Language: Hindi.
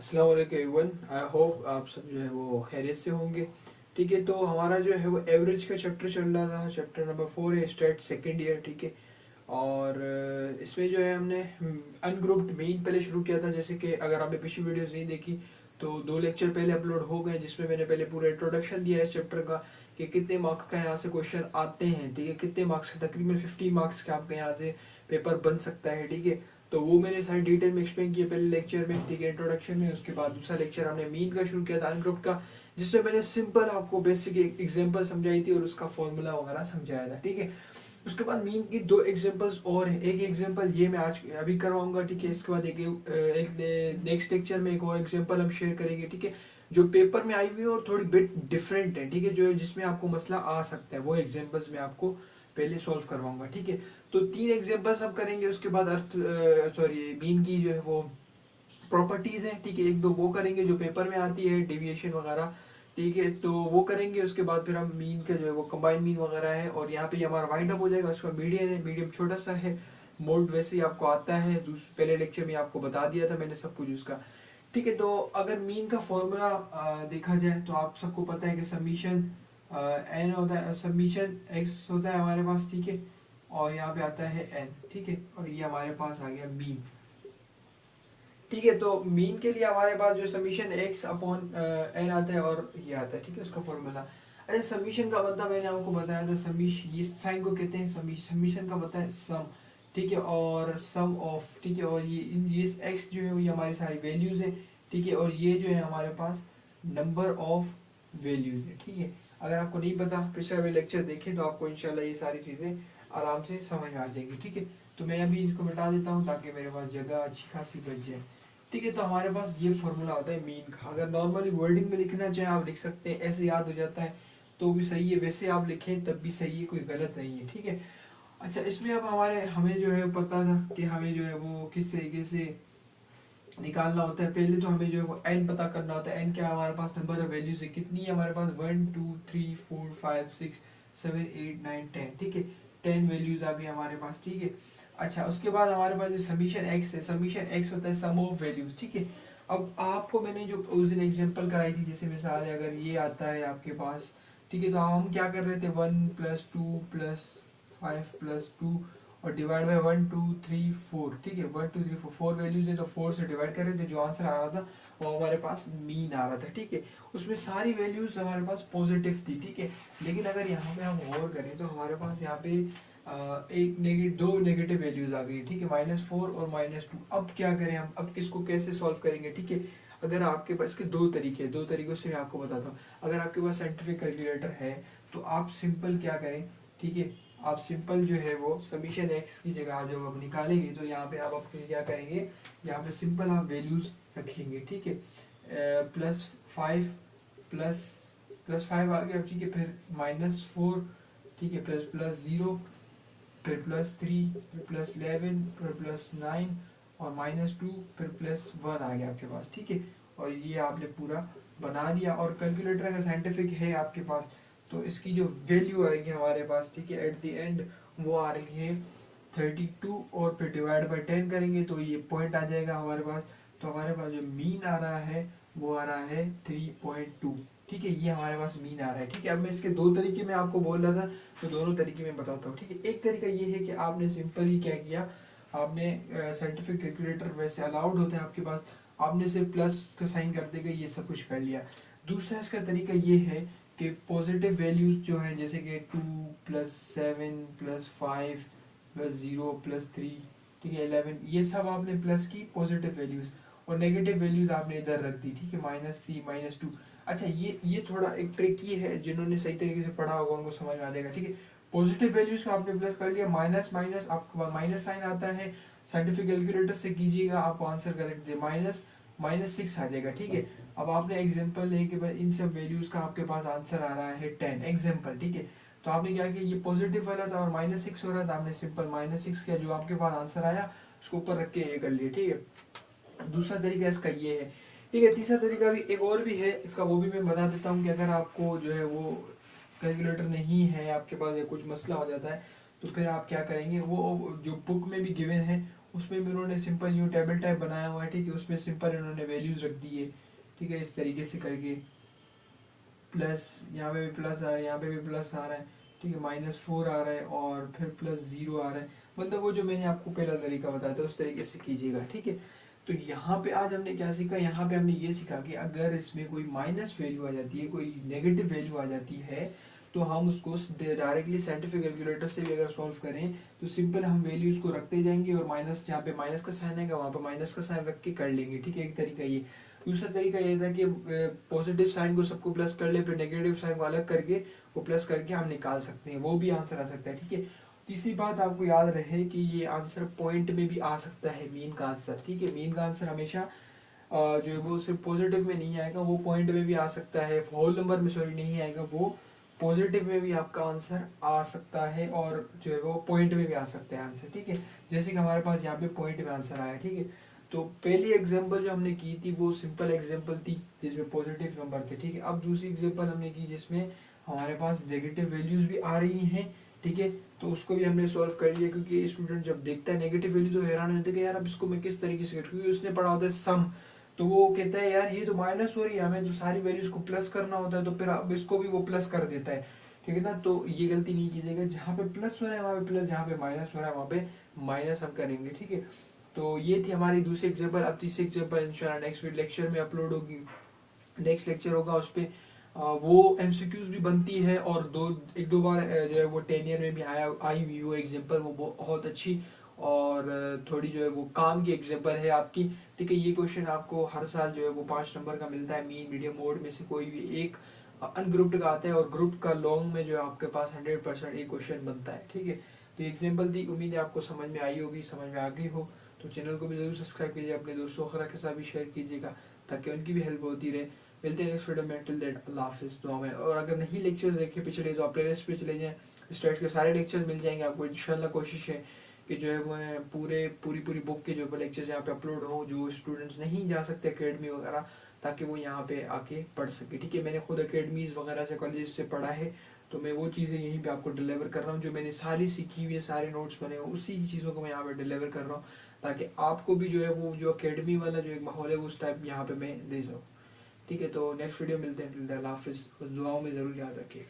अस्सलाम वालेकुम एवरीवन। आई होप आप सब जो है वो खैरियत से होंगे। ठीक है, तो हमारा जो है वो एवरेज का चैप्टर चल रहा था, चैप्टर नंबर 4 है, स्टेट सेकेंड ईयर। ठीक है, और इसमें जो है हमने अनग्रुप्ड मीन पहले शुरू किया था। जैसे कि अगर आपने पिछली वीडियोस नहीं देखी तो 2 लेक्चर पहले अपलोड हो गए, जिसमें मैंने पहले पूरा इंट्रोडक्शन दिया है इस चैप्टर का कि कितने मार्क्स का यहाँ से क्वेश्चन आते हैं। ठीक है, कितने मार्क्स, तकरीबन 50 मार्क्स का आपका यहाँ से पेपर बन सकता है। ठीक है, तो वो मैंने सारी डिटेल में एक्सप्लेन किया पहले लेक्चर में। ठीक है, इंट्रोडक्शन में। उसके बाद दूसरा लेक्चर हमने मीन का शुरू किया था, अनग्रुप्ड का, जिसमें मैंने सिंपल आपको बेसिक एग्जांपल समझाई थी और उसका फॉर्मूला वगैरह समझाया था। ठीक है, उसके बाद मीन की 2 एग्जांपल्स और हैं। एक एग्जांपल ये मैं आज अभी करवाऊंगा। ठीक है, इसके बाद एक नेक्स्ट लेक्चर में एक और एग्जांपल हम शेयर करेंगे। ठीक है, जो पेपर में आई हुई है और थोड़ी बिट डिफरेंट है। ठीक है, जो जिसमें आपको मसला आ सकता है, वो एग्जांपल्स मैं आपको पहले सॉल्व करवाऊंगा। ठीक है, तो 3 एग्जांपल्स हम करेंगे। उसके बाद मीन की जो है वो प्रॉपर्टीज हैं। ठीक है, 1-2 वो करेंगे जो पेपर में आती है, डेविएशन वगैरह। ठीक है, तो वो करेंगे। उसके बाद फिर हम मीन का जो है वो कंबाइन मीन वगैरह है, और यहाँ पे हमारा वाइंड अप हो जाएगा। उसका मीडियम है, मीडियम छोटा सा है, मोड वैसे ही आपको आता है, पहले लेक्चर में आपको बता दिया था मैंने सब कुछ उसका। ठीक है, तो अगर मीन का फॉर्मूला देखा जाए तो आप सबको पता है कि समीशन एन होता है, समीशन एक्स होता है हमारे पास। ठीक है, और यहाँ पे आता है एन। ठीक है, और ये हमारे पास आ गया मीन। ठीक है, तो मीन के लिए हमारे पास जो समीशन एक्स अपॉन एन आता है और ये आता है। ठीक है, उसका फॉर्मूला। अच्छा, समीशन का मतलब मैंने आपको बताया था, समीश ये साइन को कहते हैं समीशन का मतलब है सम। ठीक है, और सम ऑफ। ठीक है, और ये एक्स जो है ये हमारी सारी वैल्यूज है। ठीक है, और ये जो है हमारे पास नंबर ऑफ वैल्यूज है। ठीक है, अगर आपको नहीं पता पिछला भी लेक्चर देखें तो आपको इंशाल्लाह ये सारी चीजें आराम से समझ में आ जाएंगी। ठीक है, तो मैं अभी इसको मिटा देता हूँ ताकि मेरे पास जगह अच्छी खासी बच जाए। ठीक है, तो हमारे पास ये फॉर्मूला होता है मीन का। अगर नॉर्मली वर्डिंग में लिखना चाहे आप लिख सकते हैं, ऐसे याद हो जाता है तो भी सही है, वैसे आप लिखें तब भी सही है, कोई गलत नहीं है। ठीक है, अच्छा, इसमें अब हमें जो है पता था कि हमें जो है वो किस तरीके से निकालना होता है। पहले तो हमें जो है वो एन पता करना होता है। एन क्या, हमारे पास नंबर ऑफ वैल्यूज है, कितनी है हमारे पास, 1 2 3 4 5 6 7 8 9 10। ठीक है, 10 वैल्यूज आ गई हमारे पास। ठीक है, अच्छा, उसके बाद हमारे पास जो समीशन एक्स है, समीशन एक्स होता है सम ऑफ वैल्यूज। ठीक है, अब आपको मैंने जो उस दिन एग्जांपल कराई थी, जैसे मिसाल है अगर ये आता है आपके पास। ठीक है, तो हम क्या कर रहे थे, 1 + 2 + 5 + 2 और डिवाइड बाय 1 2 3 4। ठीक है, 1 2 3 4 4 वैल्यूज है, तो 4 से डिवाइड कर रहे थे। जो आंसर आ रहा था वो हमारे पास मीन आ रहा था। ठीक है, उसमें सारी वैल्यूज हमारे पास पॉजिटिव थी। ठीक है, लेकिन अगर यहाँ पे हम गौर करें तो हमारे पास यहाँ पे दो नेगेटिव वैल्यूज आ गई। ठीक है, -4 और -2। अब क्या करें हम, अब किसको कैसे सॉल्व करेंगे। ठीक है, अगर आपके पास के दो तरीकों से मैं आपको बताता हूँ। अगर आपके पास साइंटिफिक कैलकुलेटर है तो आप सिंपल क्या करें। ठीक है, आप सिंपल जो है वो समीशन एक्स की जगह जब आप निकालेंगे तो यहाँ पे आप क्या करेंगे, यहाँ पे सिंपल आप वैल्यूज रखेंगे। ठीक है, +5 +5 आ गया। ठीक है, फिर -4। ठीक है, +0, फिर +3, फिर +11, फिर +9 और -2, फिर +1 आ गया आपके पास। ठीक है, और ये आपने पूरा बना लिया। और कैलकुलेटर अगर साइंटिफिक है आपके पास तो इसकी जो वैल्यू आएगी हमारे पास, ठीक है, एट द एंड वो आ रही है 32, और फिर डिवाइड बाय 10 करेंगे तो ये पॉइंट आ जाएगा हमारे पास। तो हमारे पास जो मीन आ रहा है वो आ रहा है 3.2। ठीक है, ये हमारे पास मीन आ रहा है। ठीक है, अब मैं इसके 2 तरीके में आपको बोल रहा था तो दोनों तरीके में बताता हूँ। ठीक है, एक तरीका ये है कि आपने सिंपली क्या किया, आपने साइंटिफिक कैलकुलेटर वैसे अलाउड होते हैं आपके पास, आपने सिर्फ प्लस का साइन कर देगा, ये सब कुछ कर लिया। दूसरा इसका तरीका ये है कि पॉजिटिव वैल्यूज जो है, जैसे कि 2 +7 +5 +0 +3, ठीक है, 11, ये सब आपने प्लस की पॉजिटिव वैल्यूज, और नेगेटिव वैल्यूज आपने इधर रख दी। ठीक है, -3 -2। अच्छा, ये थोड़ा एक ट्रिक ये है, जिन्होंने सही तरीके से पढ़ा होगा उनको समझ में आ जाएगा। ठीक है, पॉजिटिव वैल्यूज को आपने प्लस कर लिया, माइनस माइनस आपको माइनस साइन आता है, साइंटिफिक कैलकुलेटर से कीजिएगा, आपको आंसर करेक्ट -6 आ जाएगा। ठीक है, अब आपने एग्जांपल ले कि इन सब वैल्यूज का आपके पास आंसर आ रहा है 10 एग्जांपल। ठीक है, तो आपने क्या किया, ये पॉजिटिव वाला था और -6 हो रहा था, आपने सिंपल -6 किया, जो आपके पास आंसर आया उसको ऊपर रख के ये कर लिया। ठीक है, दूसरा तरीका इसका ये है। ठीक है, तीसरा तरीका भी एक और भी है इसका, वो भी मैं बता देता हूँ कि अगर आपको जो है वो कैलकुलेटर नहीं है आपके पास या कुछ मसला हो जाता है तो फिर आप क्या करेंगे, वो जो बुक में भी गिवन है उसमें भी उन्होंने सिंपल यूँ टेबल टाइप बनाया हुआ है, ठीक है, उसमें सिंपल इन्होंने वैल्यूज रख दी है, ठीक है, इस तरीके से करके प्लस, यहाँ पे भी प्लस आ रहा है, यहाँ पे भी प्लस आ रहा है, ठीक है, -4 आ रहा है और फिर +0 आ रहा है, मतलब वो जो मैंने आपको पहला तरीका बताया था उस तरीके से कीजिएगा, ठीक है। तो यहाँ पे आज हमने क्या सीखा, यहाँ पे हमने ये सीखा कि अगर इसमें कोई माइनस वैल्यू आ जाती है, कोई नेगेटिव वैल्यू आ जाती है, तो हम उसको डायरेक्टली साइंटिफिक कैलकुलेटर से भी अगर सॉल्व करें तो सिंपल हम वैल्यूज को रखते जाएंगे और माइनस, जहाँ पे माइनस का साइन आएगा वहाँ पे माइनस का साइन रख के कर लेंगे, ठीक है, एक तरीका ये। दूसरा तरीका ये था कि पॉजिटिव साइन को सबको प्लस कर ले, फिर नेगेटिव साइन को अलग करके वो प्लस करके हम निकाल सकते हैं, वो भी आंसर आ सकता है, ठीक है। तीसरी बात आपको याद रहे कि ये आंसर पॉइंट में भी आ सकता है, मीन का आंसर, ठीक है, मीन का आंसर हमेशा जो है वो सिर्फ पॉजिटिव में नहीं आएगा, वो पॉइंट में भी आ सकता है, होल नंबर में सॉरी नहीं आएगा, वो पॉजिटिव में भी आपका आंसर आ सकता है और जो है वो पॉइंट में भी आ सकता है आंसर, ठीक है। जैसे कि हमारे पास यहाँ पे पॉइंट में आंसर आया, ठीक है। तो पहली एग्जांपल जो हमने की थी वो सिंपल एग्जांपल थी जिसमें पॉजिटिव नंबर थे, ठीक है। अब दूसरी एग्जांपल हमने की जिसमें हमारे पास नेगेटिव वैल्यूज भी आ रही हैं, ठीक है। तो उसको भी हमने सॉल्व कर लिया, क्योंकि स्टूडेंट जब देखता है नेगेटिव वैल्यू तो हैरान हो जाता है कि यार अब इसको मैं किस तरीके से करूँ, क्योंकि उसने पढ़ा होता है सम, तो वो कहता है यार ये तो माइनस हो रही है, हमें तो सारी वैल्यूज को प्लस करना होता है, तो फिर अब इसको भी वो प्लस कर देता है, ठीक है ना। तो ये गलती नहीं कीजिएगा, जहाँ पे प्लस हो रहा है वहाँ पे प्लस, जहाँ पे माइनस हो रहा है वहाँ पे माइनस हम करेंगे, ठीक है। तो ये थी हमारी दूसरी एग्जाम्पल। अब तीसरी एग्जाम्पल इंशाल्लाह नेक्स्ट लेक्चर में अपलोड होगी, नेक्स्ट लेक्चर होगा उस पर। वो एमसीक्यूज भी बनती है और एक दो बार जो है वो 10 ईयर में भी आई हुई वो एग्जाम्पल, वो बहुत अच्छी और थोड़ी जो है वो काम की एग्जाम्पल है आपकी, ठीक है। ये क्वेश्चन आपको हर साल जो है वो 5 नंबर का मिलता है, मीन मीडियम मोड में से कोई भी एक अनग्रुप्ड का आता है और ग्रुप का लॉन्ग में जो है आपके पास 100% एक क्वेश्चन बनता है, ठीक है। तो एग्जाम्पल दी, उम्मीद है आपको समझ में आई होगी, समझ में आ गई हो। तो चैनल को भी जरूर सब्सक्राइब कीजिए, अपने दोस्तों वगैरह के साथ भी शेयर कीजिएगा ताकि उनकी भी हेल्प होती रहे। मिलते हैं नेक्स्ट वीडियो में, टिल दैट अल्लाह हाफिज़, दुआ में। और अगर नहीं लेक्चर्स देखे पिछले तो आप प्लेलिस्ट पे चले जाएं, स्टेट के सारे लेक्चर्स मिल जाएंगे आपको इंशाल्लाह। कोशिश है कि जो है वो पूरी बुक के जो लेक्चर्स यहाँ पे अपलोड हो, जो स्टूडेंट्स नहीं जा सकते अकेडमी वगैरह, ताकि वो यहाँ पे आके पढ़ सके, ठीक है। मैंने खुद अकेडमीज वगैरह से, कॉलेज से पढ़ा है, तो मैं वो चीज़ें यहीं पे आपको डिलीवर कर रहा हूँ, जो मैंने सारी सीखी हुई है, सारे नोट्स बने हुए, उसी चीज़ों को मैं यहाँ पे डिलीवर कर रहा हूँ, ताकि आपको भी जो है वो जो अकेडमी वाला जो एक माहौल है वो उस टाइप यहाँ पे मैं दे सकूँ, ठीक है। तो नेक्स्ट वीडियो मिलते हैं, अल्लाह हाफिज़, दुआओं में ज़रूर याद रखिए।